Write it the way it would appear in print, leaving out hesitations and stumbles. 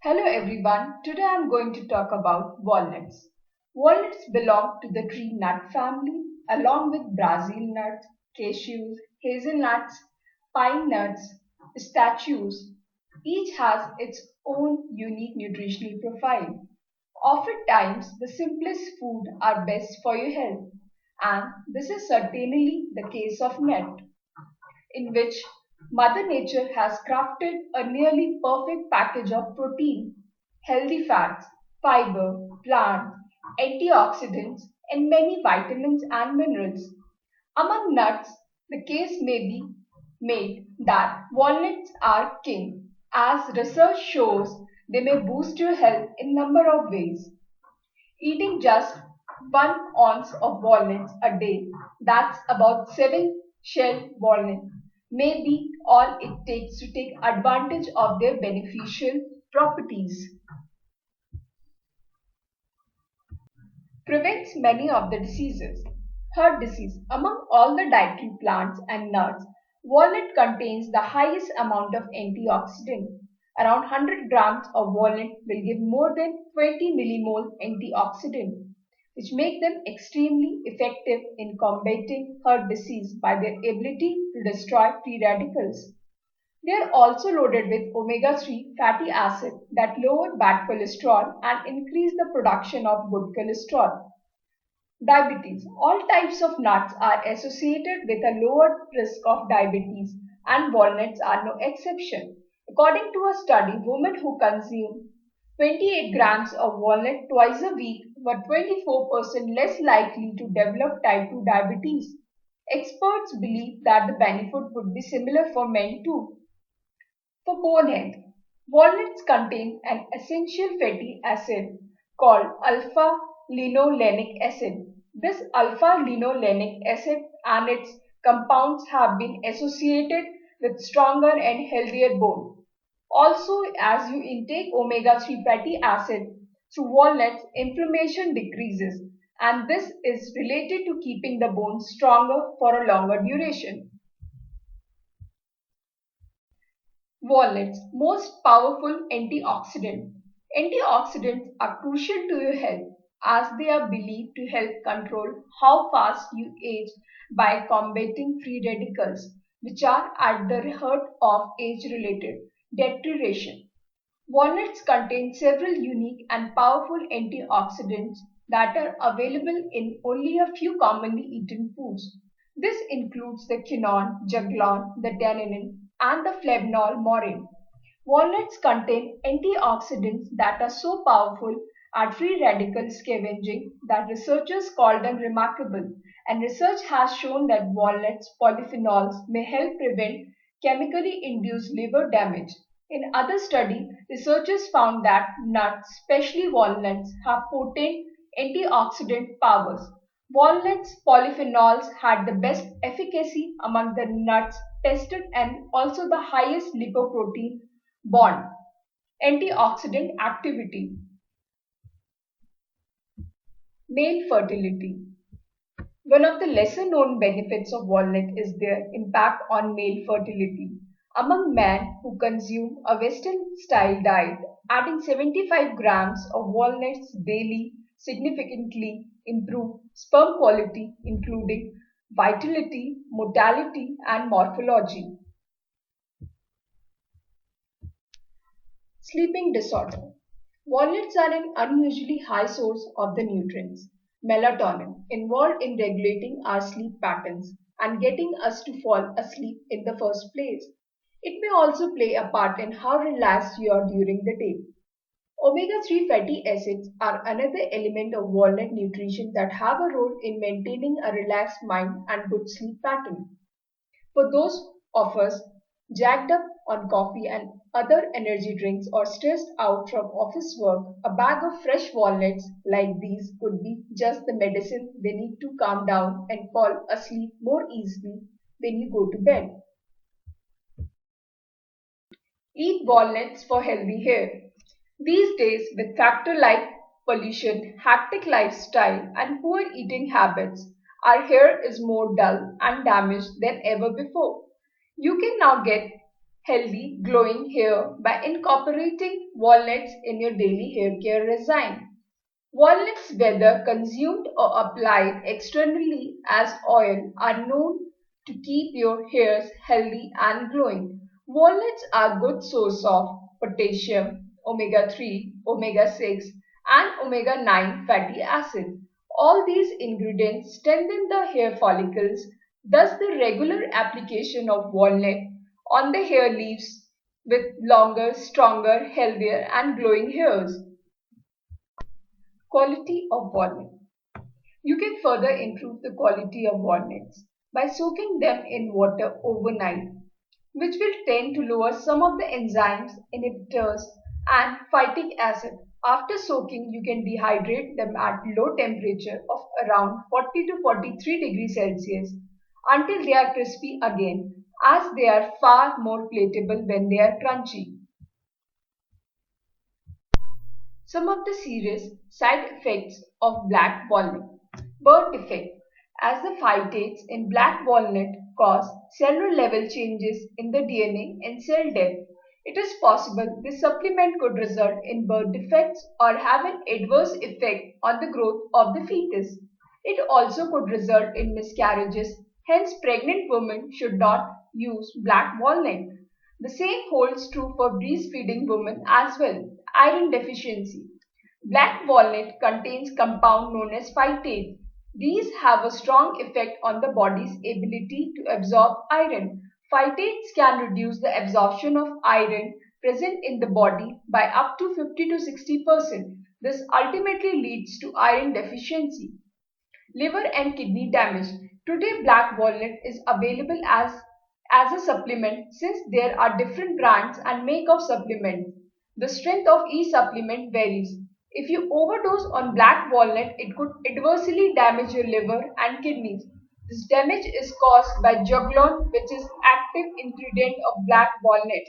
Hello everyone, today I am going to talk about walnuts. Walnuts belong to the tree nut family along with Brazil nuts, cashews, hazelnuts, pine nuts, pistachios. Each has its own unique nutritional profile. Oftentimes, the simplest food are best for your health, and this is certainly the case of nut in which Mother Nature has crafted a nearly perfect package of protein, healthy fats, fiber, plant, antioxidants, and many vitamins and minerals. Among nuts, the case may be made that walnuts are king, as research shows they may boost your health in number of ways. Eating just 1 ounce of walnuts a day, that's about 7 shelled walnuts, may be all it takes to take advantage of their beneficial properties. Prevents many of the diseases. Heart disease. Among all the dietary plants and nuts, walnut contains the highest amount of antioxidant. Around 100 grams of walnut will give more than 20 millimole antioxidant, which make them extremely effective in combating heart disease by their ability to destroy free radicals. They are also loaded with omega-3 fatty acid that lower bad cholesterol and increase the production of good cholesterol. Diabetes. All types of nuts are associated with a lower risk of diabetes, and walnuts are no exception. According to a study, women who consume 28 grams of walnut twice a week were 24% less likely to develop type 2 diabetes. Experts believe that the benefit would be similar for men too. For bone health, walnuts contain an essential fatty acid called alpha linolenic acid. This alpha linolenic acid and its compounds have been associated with stronger and healthier bone. Also, as you intake omega-3 fatty acid through walnuts, inflammation decreases, and this is related to keeping the bone stronger for a longer duration. Walnuts, most powerful antioxidant. Antioxidants are crucial to your health as they are believed to help control how fast you age by combating free radicals, which are at the heart of age-related deterioration. Walnuts contain several unique and powerful antioxidants that are available in only a few commonly eaten foods. This includes the quinone, juglone, the tannin, and the flavonol maurin. Walnuts contain antioxidants that are so powerful at free radical scavenging that researchers call them remarkable, and research has shown that walnuts polyphenols may help prevent chemically induced liver damage. In other study, researchers found that nuts, especially walnuts, have potent antioxidant powers. Walnuts polyphenols had the best efficacy among the nuts tested and also the highest lipoprotein bond antioxidant activity. Male fertility. One of the lesser known benefits of walnut is their impact on male fertility. Among men who consume a Western style diet, adding 75 grams of walnuts daily significantly improve sperm quality, including vitality, motility, and morphology. Sleeping disorder. Walnuts are an unusually high source of the nutrients melatonin involved in regulating our sleep patterns and getting us to fall asleep in the first place. It may also play a part in how relaxed you are during the day. Omega-3 fatty acids are another element of walnut nutrition that have a role in maintaining a relaxed mind and good sleep pattern. For those of us jacked up on coffee and other energy drinks or stressed out from office work, a bag of fresh walnuts like these could be just the medicine they need to calm down and fall asleep more easily when you go to bed. Eat walnuts for healthy hair. These days, with factor like pollution, hectic lifestyle, and poor eating habits, our hair is more dull and damaged than ever before. You can now get healthy, glowing hair by incorporating walnuts in your daily hair care regime. Walnuts, whether consumed or applied externally as oil, are known to keep your hairs healthy and glowing. Walnuts are a good source of potassium, omega 3, omega 6, and omega 9 fatty acid. All these ingredients strengthen the hair follicles, thus, the regular application of walnut on the hair leaves with longer, stronger, healthier, and glowing hairs. Quality of walnut. You can further improve the quality of walnuts by soaking them in water overnight, which will tend to lower some of the enzymes, inhibitors, and phytic acid. After soaking, you can dehydrate them at low temperature of around 40 to 43 degrees Celsius until they are crispy again, as they are far more palatable when they are crunchy. Some of the serious side effects of black walnut. Birth defect. As the phytates in black walnut cause cellular level changes in the DNA and cell death, it is possible this supplement could result in birth defects or have an adverse effect on the growth of the fetus. It also could result in miscarriages, hence pregnant women should not use black walnut. The same holds true for breastfeeding women as well. Iron deficiency. Black walnut contains compound known as phytate. These have a strong effect on the body's ability to absorb iron. Phytates can reduce the absorption of iron present in the body by up to 50 to 60%. This ultimately leads to iron deficiency. Liver and kidney damage. Today, black walnut is available as a supplement since there are different brands and make of supplements. The strength of each supplement varies. If you overdose on black walnut, it could adversely damage your liver and kidneys. This damage is caused by juglone, which is active ingredient of black walnut.